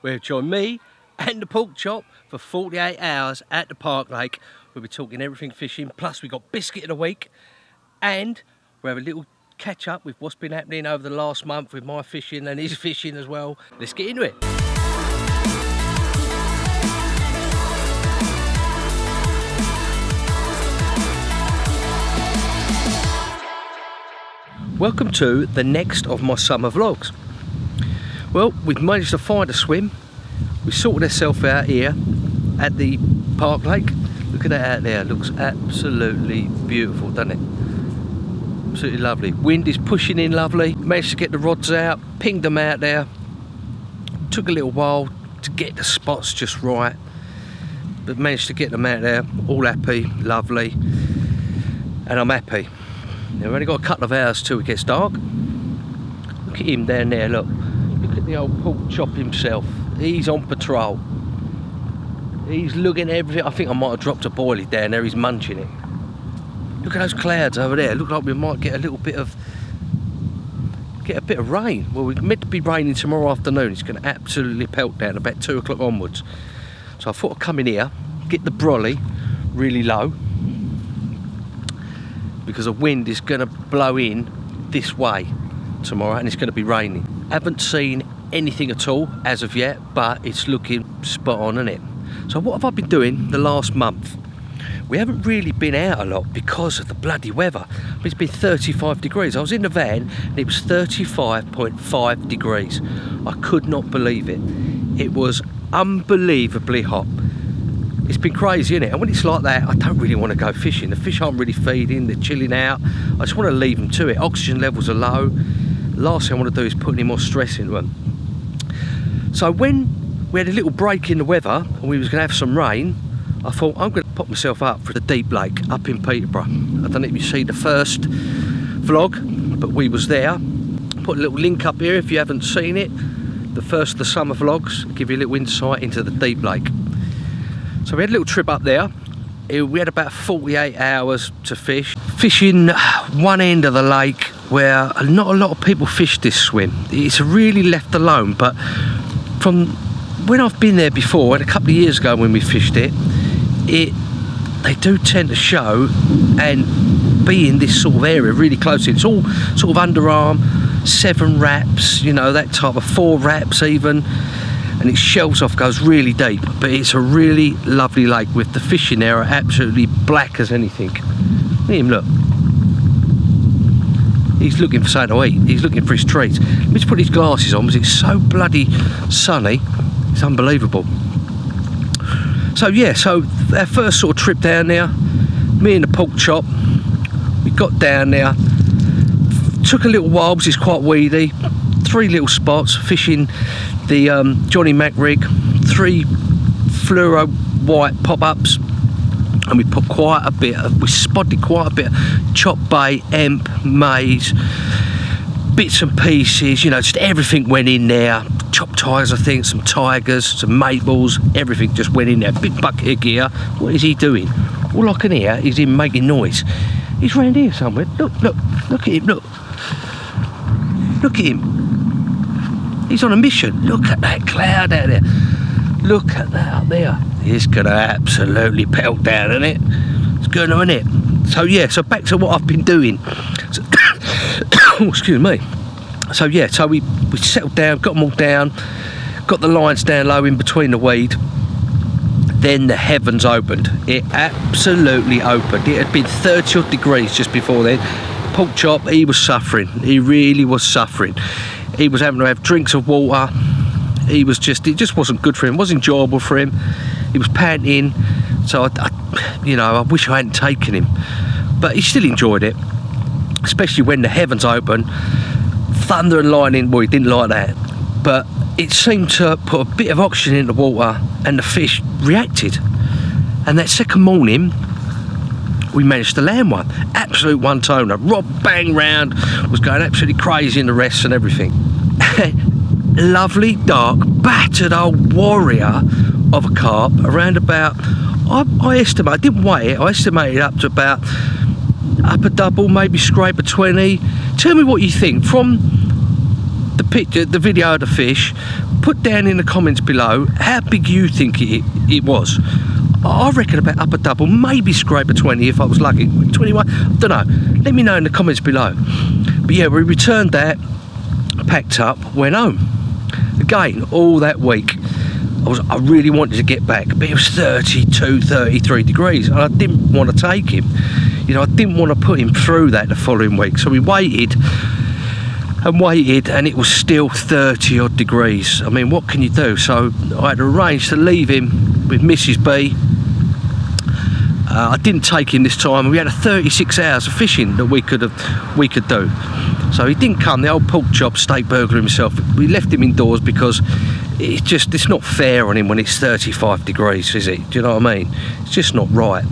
where join me and the pork chop for 48 hours at the Park Lake. We'll be talking everything fishing, plus we got Biscuit of the week, and we'll have a little catch up with what's been happening over the last month with my fishing and his fishing as well. Let's get into it. Welcome to the next of my summer vlogs. Well, we've managed to find a swim. We sorted ourselves out here at the Park Lake. Look at that out there, it looks absolutely beautiful, doesn't it? Absolutely lovely. Wind is pushing in lovely. Managed to get the rods out, pinged them out there. Took a little while to get the spots just right, but managed to get them out there, all happy, lovely, and I'm happy. Now, we've only got a couple of hours till it gets dark. Look at him down there, look. Look at the old pork chop himself. He's on patrol. He's looking at everything. I think I might have dropped a boilie down there, he's munching it. Look at those clouds over there. Look like we might get a little bit of rain. Well, we're meant to be raining tomorrow afternoon. It's going to absolutely pelt down about 2 o'clock onwards. So I thought I'd come in here, get the brolly really low, because the wind is going to blow in this way tomorrow and it's going to be raining. Haven't seen anything at all as of yet, but it's looking spot on, isn't it? So what have I been doing the last month? We haven't really been out a lot because of the bloody weather. It's been 35 degrees. I was in the van and it was 35.5 degrees. I could not believe it. It was unbelievably hot. It's been crazy, isn't it? And when it's like that, I don't really want to go fishing. The fish aren't really feeding, they're chilling out. I just want to leave them to it. Oxygen levels are low. Last thing I want to do is put any more stress into them. So when we had a little break in the weather and we was going to have some rain, I thought I'm going to pop myself up for the deep lake up in Peterborough. I don't know if you see the first vlog, but we was there. Put a little link up here if you haven't seen it. The first of the summer vlogs, give you a little insight into the deep lake. So we had a little trip up there. We had about 48 hours to fish. Fishing one end of the lake where not a lot of people fish this swim. It's really left alone, but from when I've been there before, and a couple of years ago when we fished it, they do tend to show and be in this sort of area really close. It's all sort of underarm, 7 wraps, you know, that type of 4 wraps even. And it shelves off, goes really deep, but it's a really lovely lake with the fish in there are absolutely black as anything. Look at him, look. He's looking for something to eat. He's looking for his treats. Let me just put his glasses on because it's so bloody sunny. It's unbelievable. So yeah, so our first sort of trip down there, me and the pork chop, we got down there. Took a little while because it's quite weedy. 3 little spots fishing the Johnny Mac rig, 3 fluoro white pop-ups, and we put quite a bit of, we spotted quite a bit of chop bait, emp, maize, bits and pieces, you know, just everything went in there. Chop tigers, I think, some tigers, some maples, everything just went in there. Big bucket of gear. What is he doing? All I can hear is him making noise. He's round here somewhere. Look at him, look. Look at him. He's on a mission. Look at that cloud out there. Look at that up there. It's going to absolutely pelt down, isn't it? It's going to, isn't it? So yeah, so back to what I've been doing. So, oh, excuse me. So yeah, so we settled down, got them all down, got the lines down low in between the weed. Then the heavens opened. It absolutely opened. It had been 30 odd degrees just before then. Pork chop, he was suffering. He really was suffering. He was having to have drinks of water. It just wasn't good for him. It wasn't enjoyable for him. He was panting. So I wish I hadn't taken him, but he still enjoyed it, especially when the heavens opened. Thunder and lightning. Well, he didn't like that, but it seemed to put a bit of oxygen in the water, and the fish reacted. And that second morning, we managed to land one. Absolute one-toner. Rod bang round, was going absolutely crazy in the rests and everything. Lovely, dark, battered old warrior of a carp, around about, I estimate, I didn't weigh it, I estimated up to about up a double, maybe scrape a 20. Tell me what you think from the picture, the video of the fish. put down in the comments below how big you think it was. I reckon about up a double, maybe scrape a 20 if I was lucky. 21, I don't know. Let me know in the comments below. But yeah, we returned that, packed up, went home. Again, all that week, I really wanted to get back, but it was 32, 33 degrees, and I didn't want to take him. You know, I didn't want to put him through that the following week. So we waited and waited, and it was still 30 odd degrees. I mean, what can you do? So I had arranged to leave him with Mrs. B. I didn't take him this time. We had a 36 hours of fishing that we could do. So he didn't come. The old pork chop, steak burglar himself. We left him indoors because it's not fair on him when it's 35 degrees, is it? Do you know what I mean? It's just not right.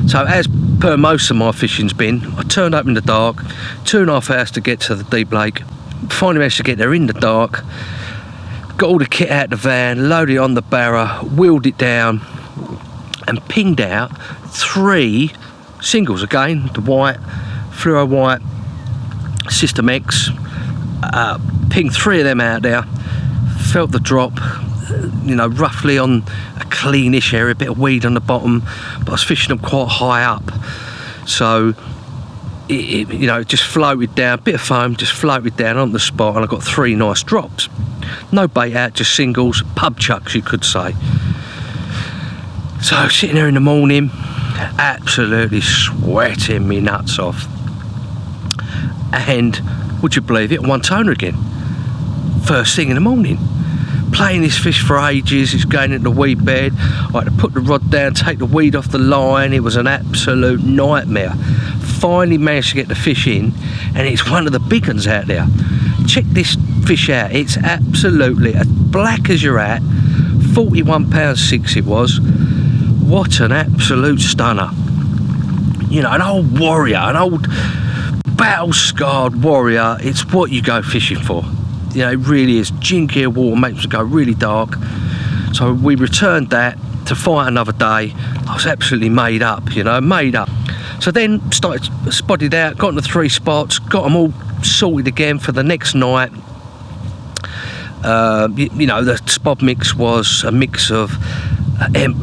So as per most of my fishing's been, I turned up in the dark, 2.5 hours to get to the deep lake. Finally managed to get there in the dark. Got all the kit out of the van, loaded it on the barra, wheeled it down, and pinged out 3 singles again. The white, fluoro white, System X. Pinged 3 of them out there. Felt the drop, you know, roughly on a cleanish area, a bit of weed on the bottom, but I was fishing them quite high up. So it you know, just floated down, bit of foam, just floated down on the spot, and I got 3 nice drops. No bait out, just singles, pub chucks you could say. So sitting there in the morning, absolutely sweating me nuts off. And would you believe it, one toner again. First thing in the morning. Playing this fish for ages, it's going into the weed bed. I had to put the rod down, take the weed off the line. It was an absolute nightmare. Finally managed to get the fish in, and it's one of the big ones out there. Check this fish out. It's absolutely as black as you're at. 41.6 it was. What an absolute stunner. You know, an old warrior, an old battle-scarred warrior. It's what you go fishing for. You know, it really is. Gin-gear water makes it go really dark. So we returned that to fight another day. I was absolutely made up, you know, made up. So then spotted out, got into 3 spots, got them all sorted again for the next night. You know, the spot mix was a mix of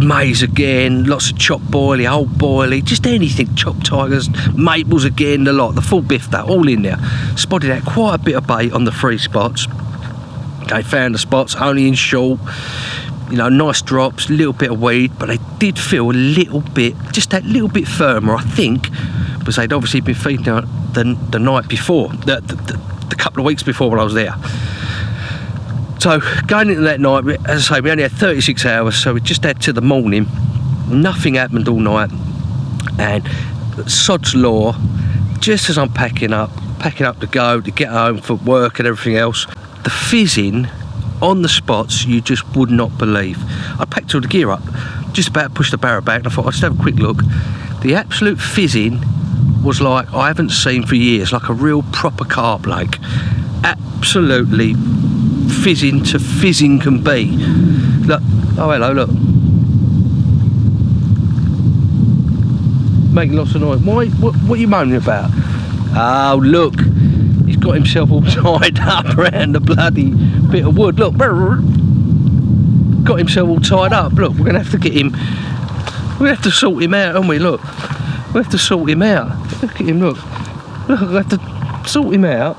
maize again, lots of chopped boilie, old boilie, just anything, chopped tigers, maples again, the lot, the full biff, that all in there. Spotted out quite a bit of bait on the 3 spots. Okay, found the spots only in short, you know, nice drops, a little bit of weed, but they did feel a little bit, just that little bit firmer, I think, because they'd obviously been feeding out the night before, the couple of weeks before when I was there. So going into that night, as I say, we only had 36 hours, so we just had to the morning. Nothing happened all night, and sod's law, just as I'm packing up to go to get home for work and everything else, the fizzing on the spots you just would not believe. I packed all the gear up, just about to push the barrow back, and I thought I'd just have a quick look. The absolute fizzing was like I haven't seen for years, like a real proper carp lake. Absolutely fizzing to fizzing can be. Look, oh hello, look. Making lots of noise. Why? What are you moaning about? Oh look, he's got himself all tied up around the bloody bit of wood. Look, got himself all tied up. Look, we're gonna have to get him. We're gonna have to sort him out, aren't we? Look, we have to sort him out. Look at him. Look, we have to sort him out.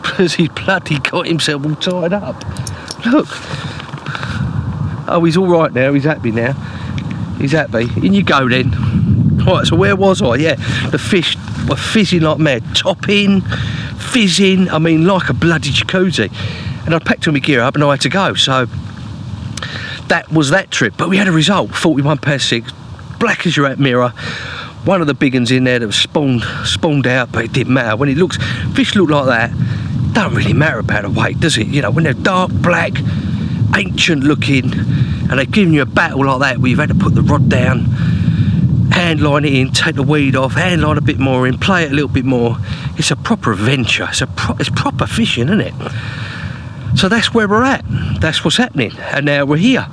Because he's bloody got himself all tied up. Look. Oh, he's all right now. He's happy now. He's happy. In you go then. Right, so where was I? Yeah, the fish were fizzing like mad. Topping, fizzing. I mean, like a bloody jacuzzi. And I packed all my gear up and I had to go. So that was that trip. But we had a result. 41.6. Black as you're at mirror. One of the big ones in there that was spawned out, but it didn't matter. When it looks, fish look like that, don't really matter about the weight, does it? You know, when they're dark, black, ancient looking, and they're giving you a battle like that, where you've had to put the rod down, hand line it in, take the weed off, hand line a bit more in, play it a little bit more. It's a proper adventure. It's proper fishing, isn't it? So that's where we're at. That's what's happening. And now we're here.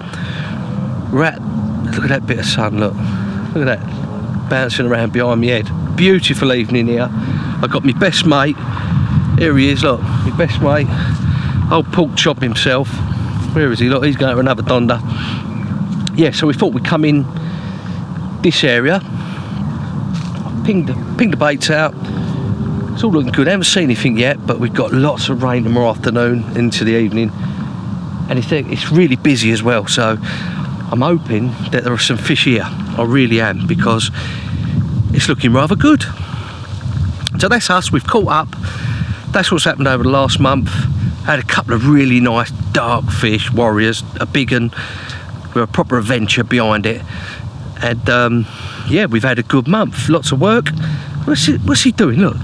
We're at, look at that bit of sun, look at that, bouncing around behind my head. Beautiful evening here. I've got my best mate. Here he is, look, my best mate, Old Pork Chop himself. Where is he? Look, he's going to another donder. Yeah, so we thought we'd come in this area. Pinged the baits out. It's all looking good. I haven't seen anything yet, but we've got lots of rain tomorrow afternoon into the evening. And it's really busy as well, so I'm hoping that there are some fish here. I really am, because it's looking rather good. So that's us. We've caught up. That's what's happened over the last month. Had a couple of really nice dark fish, warriors, a big one with a proper adventure behind it. And yeah, we've had a good month. Lots of work. What's he doing? Look.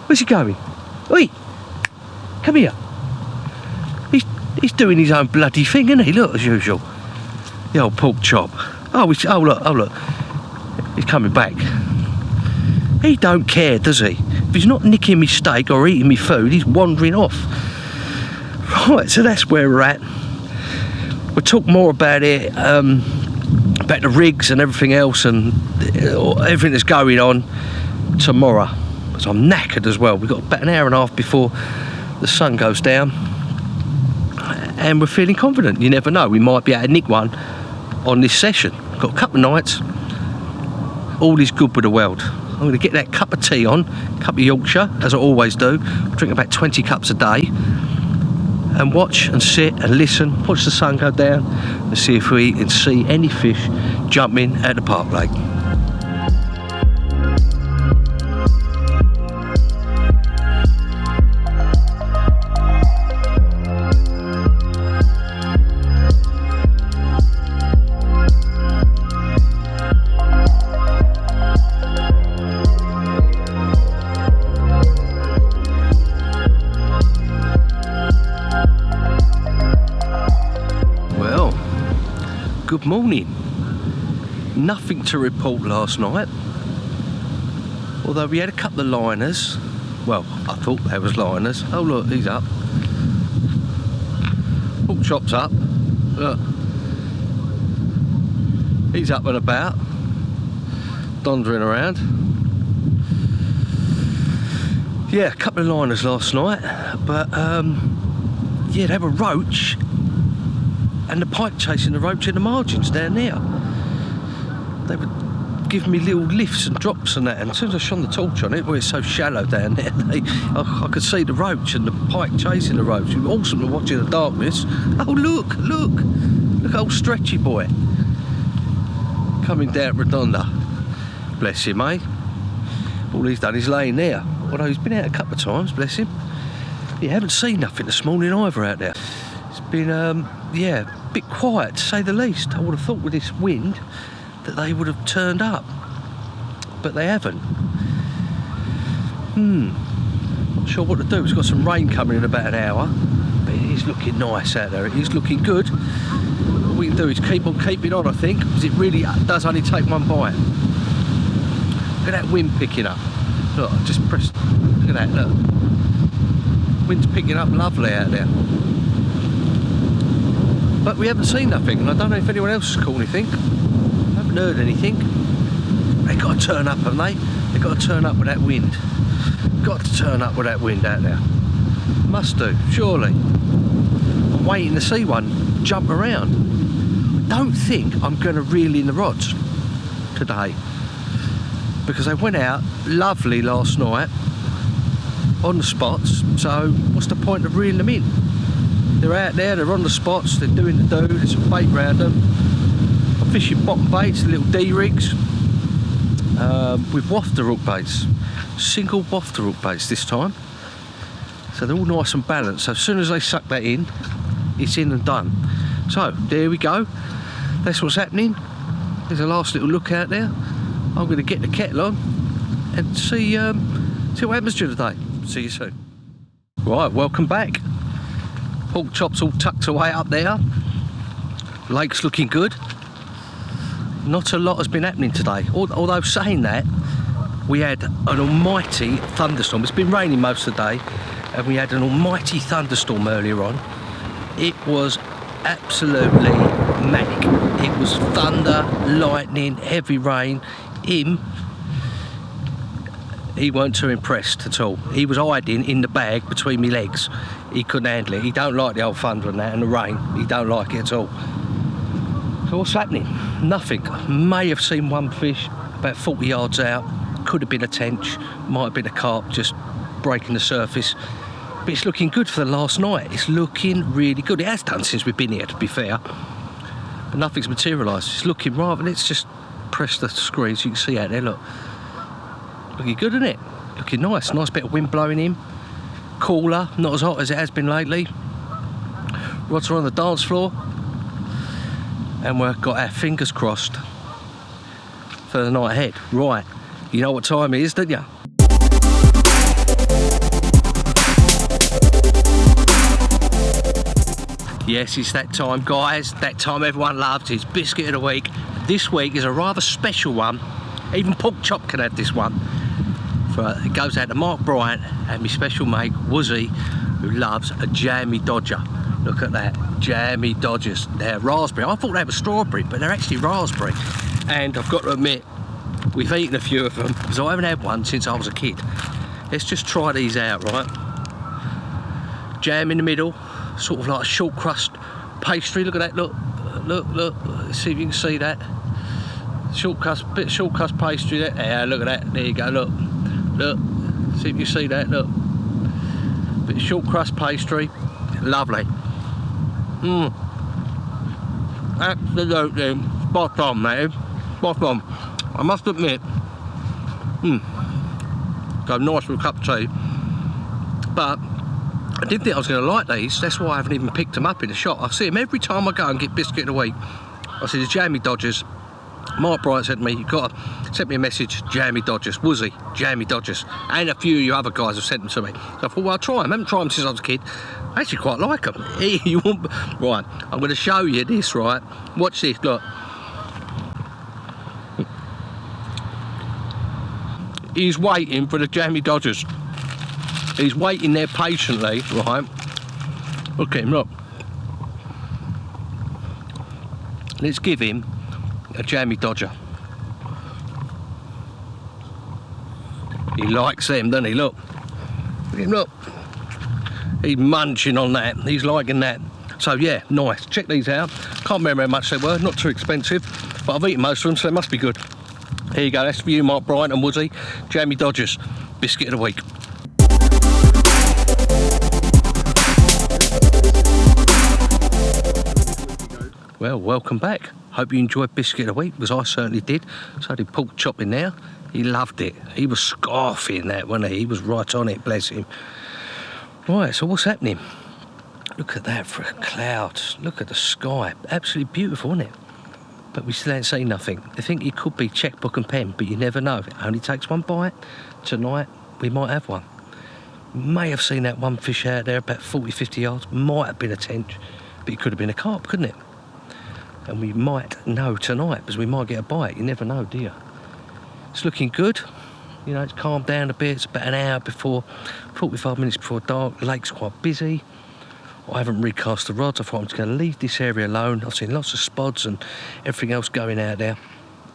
Where's he going? Oi! Come here. He's doing his own bloody thing, isn't he? Look, as usual. The old Pork Chop. Oh look. He's coming back. He don't care, does he? If he's not nicking me steak or eating me food, he's wandering off. Right, so that's where we're at. We'll talk more about it, about the rigs and everything else and everything that's going on tomorrow. So I'm knackered as well. We've got about an hour and a half before the sun goes down. And we're feeling confident. You never know, we might be able to nick one on this session. Got a couple of nights. All is good with the world. I'm going to get that cup of tea on, cup of Yorkshire, as I always do. I drink about 20 cups a day. And watch and sit and listen, watch the sun go down, and see if we can see any fish jumping at the park lake. Good morning. Nothing to report last night, although we had a couple of liners. Well, I thought there was liners. Oh look, he's up. Pork Chop's up. Look, he's up and about, dondering around. Yeah, a couple of liners last night, but yeah, they were roach. And the pike chasing the roach in the margins down there. They were giving me little lifts and drops and that, and as soon as I shone the torch on it, where it's so shallow down there, I could see the roach and the pike chasing the roach. It was awesome to watch in the darkness. Oh look old stretchy boy coming down Redonda. Bless him, eh? All he's done is laying there, although he's been out a couple of times, bless him. You haven't seen nothing this morning either out there. It's been yeah, a bit quiet to say the least. I would have thought with this wind that they would have turned up, but they haven't. Not sure what to do. It's got some rain coming in about an hour, but it is looking nice out there. It is looking good. What we can do is keep on keeping on, I think, because it really does only take one bite. Look at that wind picking up. Look, I just pressed. Look at that, look. Wind's picking up lovely out there. But we haven't seen nothing, and I don't know if anyone else has caught anything. I haven't heard anything. They got to turn up, haven't they? They got to turn up with that wind. Got to turn up with that wind out there. Must do, surely. I'm waiting to see one jump around. I don't think I'm going to reel in the rods today, because they went out lovely last night on the spots. So what's the point of reeling them in? They're out there, they're on the spots, they're doing the do, there's some bait round them. I'm fishing bottom baits, the little D-rigs, with wafter hook baits. Single wafter hook baits this time. So they're all nice and balanced. So as soon as they suck that in, it's in and done. So there we go. That's what's happening. There's a last little look out there. I'm going to get the kettle on and see what happens to you today. See you soon. Right, welcome back. Pork Chop's all tucked away up there. Lake's looking good. Not a lot has been happening today. Although saying that, we had an almighty thunderstorm. It's been raining most of the day, and we had an almighty thunderstorm earlier on. It was absolutely manic. It was thunder, lightning, heavy rain. he weren't too impressed at all. He was hiding in the bag between my legs. He couldn't handle it. He don't like the old thunder and that and the rain. He don't like it at all. So what's happening? Nothing. May have seen one fish about 40 yards out. Could have been a tench, might have been a carp just breaking the surface. But it's looking good for the last night. It's looking really good. It has done since we've been here, to be fair. But nothing's materialised. It's looking right. Let's just press the screen so you can see out there, look. Looking good, isn't it? Looking nice. Nice bit of wind blowing in. Cooler, not as hot as it has been lately. Rods are on the dance floor. And we've got our fingers crossed for the night ahead. Right, you know what time it is, don't you? Yes, it's that time, guys. That time everyone loves. It's Biscuit of the Week. This week is a rather special one. Even Pork Chop can have this one. It goes out to Mark Bryant and my special mate, Woozy, who loves a jammy dodger. Look at that, jammy dodgers. They're raspberry. I thought they were strawberry, but they're actually raspberry. And I've got to admit, we've eaten a few of them, because I haven't had one since I was a kid. Let's just try these out, right? Jam in the middle, sort of like a short crust pastry. Look at that, look. Let's see if you can see that. Short crust pastry there. Yeah, look at that. There you go, look. See if you see that, look. Bit of short crust pastry. Lovely. Absolutely spot on, mate. Spot on. I must admit. Go nice with a cup of tea. But I didn't think I was going to like these. That's why I haven't even picked them up in the shop. I see them every time I go and get Biscuit of the Week. I see the jammy dodgers. Mark Bryant said to me, you've got to send me a message, jammy dodgers. Woozy, jammy dodgers. And a few of you other guys have sent them to me. So I thought, well, I'll try them. I haven't tried them since I was a kid. I actually quite like them. Right, I'm going to show you this, right? Watch this, look. He's waiting for the jammy dodgers. He's waiting there patiently, right? Look at him, look. Let's give him a jammy dodger. He likes them, doesn't he? Look. Look at him, look. He's munching on that. He's liking that. So yeah, nice. Check these out. Can't remember how much they were. Not too expensive, but I've eaten most of them, so they must be good. Here you go. That's for you, Mark Bryant and Woozy. Jammy dodgers. Biscuit of the Week. Well, welcome back. Hope you enjoyed Biscuit of the Week, because I certainly did. So did Pork Chop in there. He loved it. He was scarfing that, wasn't he? He was right on it, bless him. Right, so what's happening? Look at that for a cloud. Look at the sky. Absolutely beautiful, isn't it? But we still ain't seen nothing. I think it could be checkbook and pen, but you never know. It only takes one bite. Tonight, we might have one. May have seen that one fish out there about 40, 50 yards. Might have been a tench, but it could have been a carp, couldn't it? And we might know tonight, because we might get a bite. You never know, do you? It's looking good. You know, it's calmed down a bit. It's about an hour before, 45 minutes before dark. The lake's quite busy. I haven't recast the rods. I thought I'm just going to leave this area alone. I've seen lots of spods and everything else going out there.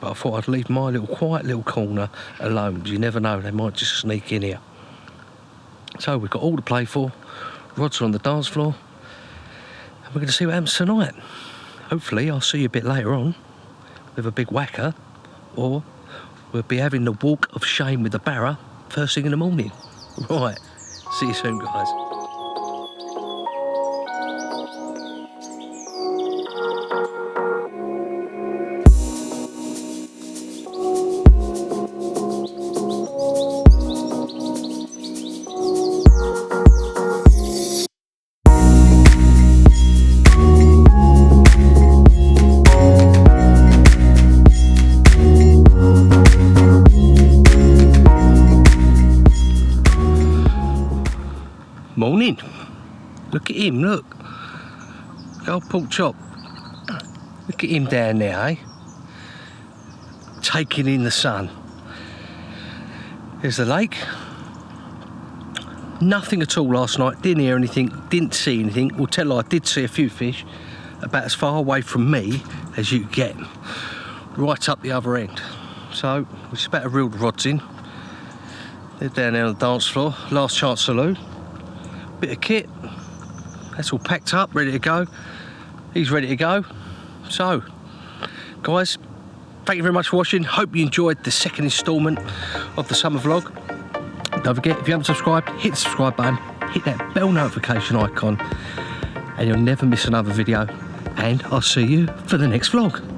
But I thought I'd leave my little quiet little corner alone, because you never know, they might just sneak in here. So we've got all to play for. Rods are on the dance floor. And we're going to see what happens tonight. Hopefully I'll see you a bit later on with a big whacker, or we'll be having the walk of shame with the barra first thing in the morning. Right, see you soon, guys. Morning. Look at him, look. Old Pork Chop. Look at him down there, eh? Taking in the sun. There's the lake. Nothing at all last night. Didn't hear anything, didn't see anything. Well, tell you, I did see a few fish about as far away from me as you get. Right up the other end. So, we're just about to reel the rods in. They're down there on the dance floor. Last chance saloon. Bit of kit. That's all packed up, ready to go. He's ready to go. So, guys, thank you very much for watching. Hope you enjoyed the second instalment of the summer vlog. Don't forget, if you haven't subscribed, hit the subscribe button, hit that bell notification icon, and you'll never miss another video. And I'll see you for the next vlog.